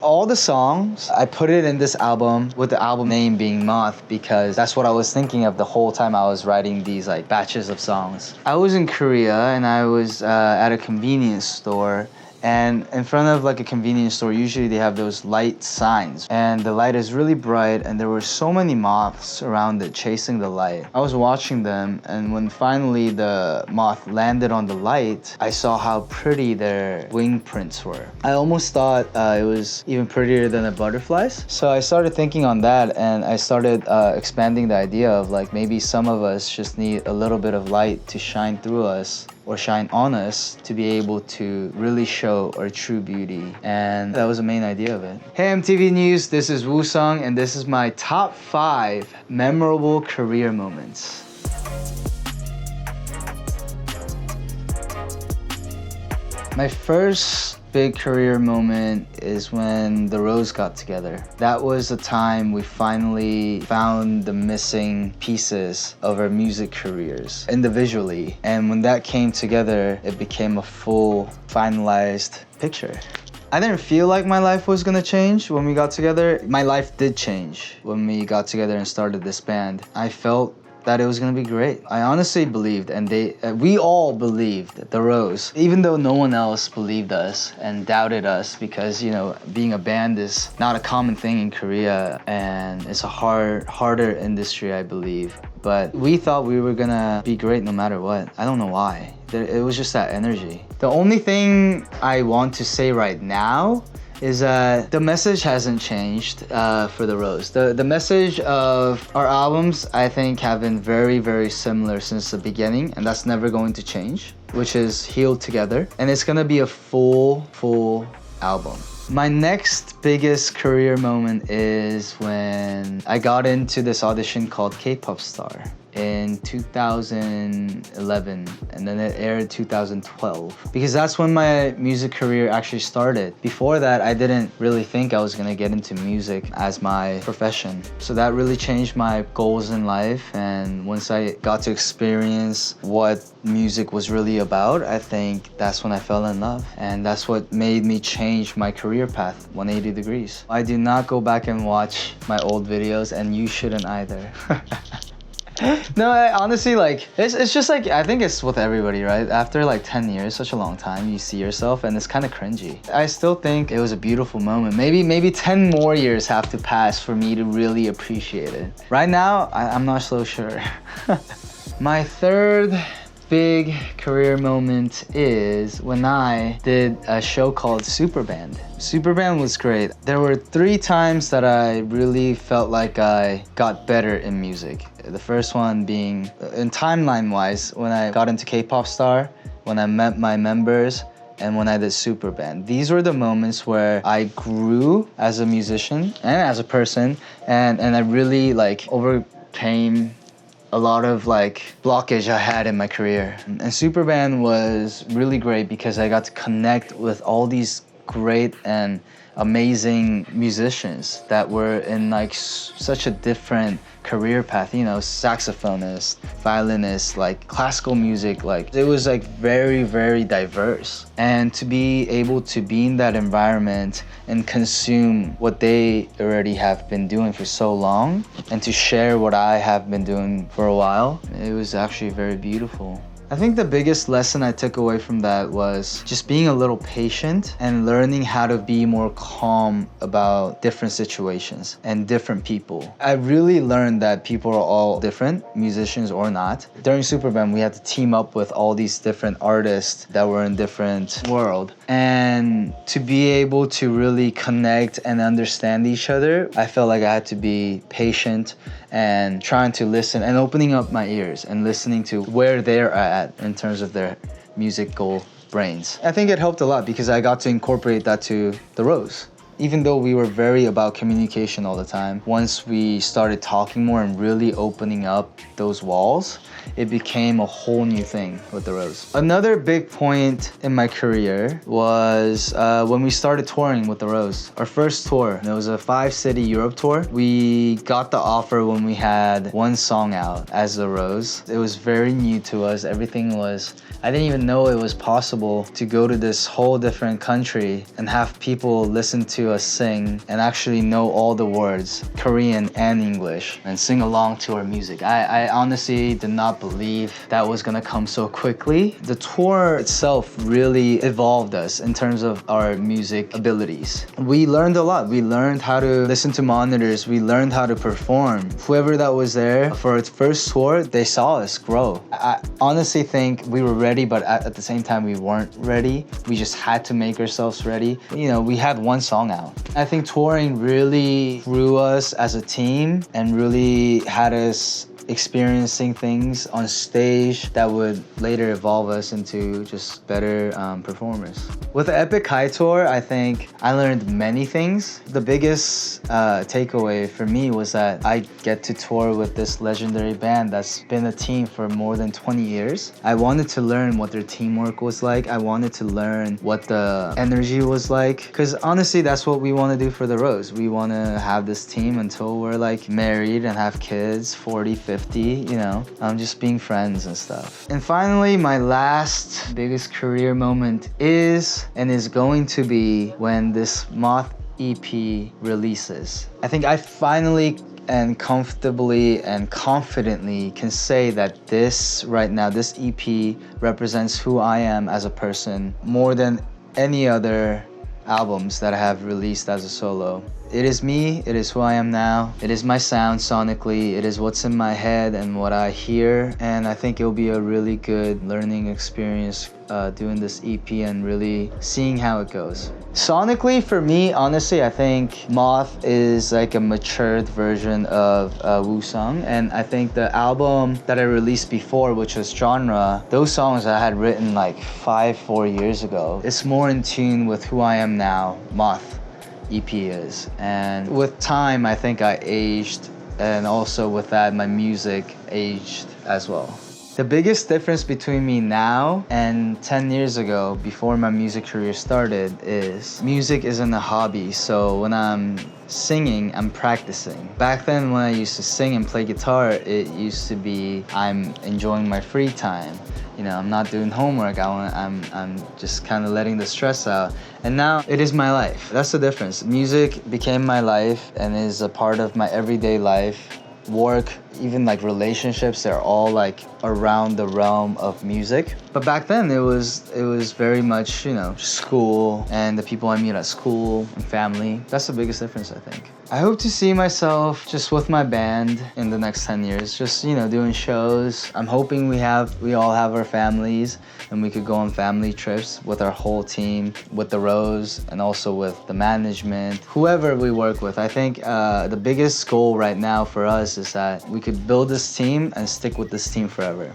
All the songs, I put it in this album with the album name being Moth because that's what I was thinking of the whole time I was writing these like batches of songs. I was in Korea and I was at a convenience store, and in front of like a convenience store, usually they have those light signs and the light is really bright and there were so many moths around it chasing the light. I was watching them, and when finally the moth landed on the light, I saw how pretty their wing prints were. I almost thought it was even prettier than the butterflies. So I started thinking on that, and I started expanding the idea of like maybe some of us just need a little bit of light to shine through us or shine on us to be able to really show our true beauty. And that was the main idea of it. Hey MTV News, this is Woosung, and this is my top 5 memorable career moments. My first big career moment is when the Rose got together. That was the time we finally found the missing pieces of our music careers individually. And when that came together, it became a full, finalized picture. I didn't feel like my life was gonna change when we got together. My life did change when we got together and started this band. I felt that it was gonna be great. I honestly believed, and we all believed, the Rose, even though no one else believed us and doubted us, because you know, being a band is not a common thing in Korea, and it's a harder industry, I believe. But we thought we were gonna be great no matter what. I don't know why. It was just that energy. The only thing I want to say right now is that the message hasn't changed for the Rose. The message of our albums, I think, have been very, very similar since the beginning, and that's never going to change, which is Healed Together. And it's gonna be a full album. My next biggest career moment is when I got into this audition called K-Pop Star in 2011, and then it aired 2012, because that's when my music career actually started. Before that, I didn't really think I was gonna get into music as my profession. So that really changed my goals in life, and once I got to experience what music was really about, I think that's when I fell in love, and that's what made me change my career path 180 degrees. I do not go back and watch my old videos, and you shouldn't either. No, honestly, like, it's just like, I think it's with everybody, right? After like 10 years, such a long time, you see yourself and it's kind of cringy. I still think it was a beautiful moment. Maybe 10 more years have to pass for me to really appreciate it. Right now, I'm not so sure. My third big career moment is when I did a show called SUPERBAND. SUPERBAND was great. There were 3 times that I really felt like I got better in music. The first one being, in timeline-wise, when I got into K-Pop Star, when I met my members, and when I did SUPERBAND. These were the moments where I grew as a musician and as a person, and I really like overcame a lot of like blockage I had in my career. And SUPERBAND was really great because I got to connect with all these great and amazing musicians that were in like such a different career path, you know, saxophonist, violinist, like classical music, like it was like very, very diverse. And to be able to be in that environment and consume what they already have been doing for so long, and to share what I have been doing for a while, it was actually very beautiful. I think the biggest lesson I took away from that was just being a little patient and learning how to be more calm about different situations and different people. I really learned that people are all different, musicians or not. During SUPERBAND, we had to team up with all these different artists that were in different world. And to be able to really connect and understand each other, I felt like I had to be patient and trying to listen and opening up my ears and listening to where they're at in terms of their musical brains. I think it helped a lot because I got to incorporate that to the Rose. Even though we were very about communication all the time, once we started talking more and really opening up those walls, it became a whole new thing with the Rose. Another big point in my career was when we started touring with the Rose. Our first tour, it was a 5-city Europe tour. We got the offer when we had 1 song out as the Rose. It was very new to us. Everything was, I didn't even know it was possible to go to this whole different country and have people listen to to sing and actually know all the words, Korean and English, and sing along to our music. I honestly did not believe that was gonna come so quickly. The tour itself really evolved us in terms of our music abilities. We learned a lot. We learned how to listen to monitors. We learned how to perform. Whoever that was there for its first tour, they saw us grow. I honestly think we were ready, but at the same time, we weren't ready. We just had to make ourselves ready. You know, we had one song out. I think touring really grew us as a team and really had us experiencing things on stage that would later evolve us into just better performers. With the Epic High Tour, I think I learned many things. The biggest takeaway for me was that I get to tour with this legendary band that's been a team for more than 20 years. I wanted to learn what their teamwork was like. I wanted to learn what the energy was like. Because honestly, that's what we want to do for the Rose. We want to have this team until we're like married and have kids, 40, 50, you know, just being friends and stuff. And finally, my last biggest career moment is going to be when this Moth EP releases. I think I finally and comfortably and confidently can say that this right now, this EP represents who I am as a person more than any other albums that I have released as a solo. It is me, it is who I am now, it is my sound sonically, it is what's in my head and what I hear, and I think it'll be a really good learning experience doing this EP and really seeing how it goes. Sonically, for me, honestly, I think Moth is like a matured version of Woosung, and I think the album that I released before, which was Genre, those songs I had written like 4 years ago, it's more in tune with who I am now, Moth EP is. And with time, I think I aged, and also with that, my music aged as well. The biggest difference between me now and 10 years ago, before my music career started, is music isn't a hobby. So when I'm singing, I'm practicing. Back then when I used to sing and play guitar, it used to be I'm enjoying my free time. You know, I'm not doing homework. I'm just kind of letting the stress out. And now it is my life. That's the difference. Music became my life and is a part of my everyday life. Work, even like relationships, they're all like around the realm of music. But back then it was very much, you know, school and the people I meet at school and family. That's the biggest difference, I think. I hope to see myself just with my band in the next 10 years, just, you know, doing shows. I'm hoping we all have our families and we could go on family trips with our whole team, with the Rose and also with the management, whoever we work with. I think the biggest goal right now for us is that we could build this team and stick with this team forever.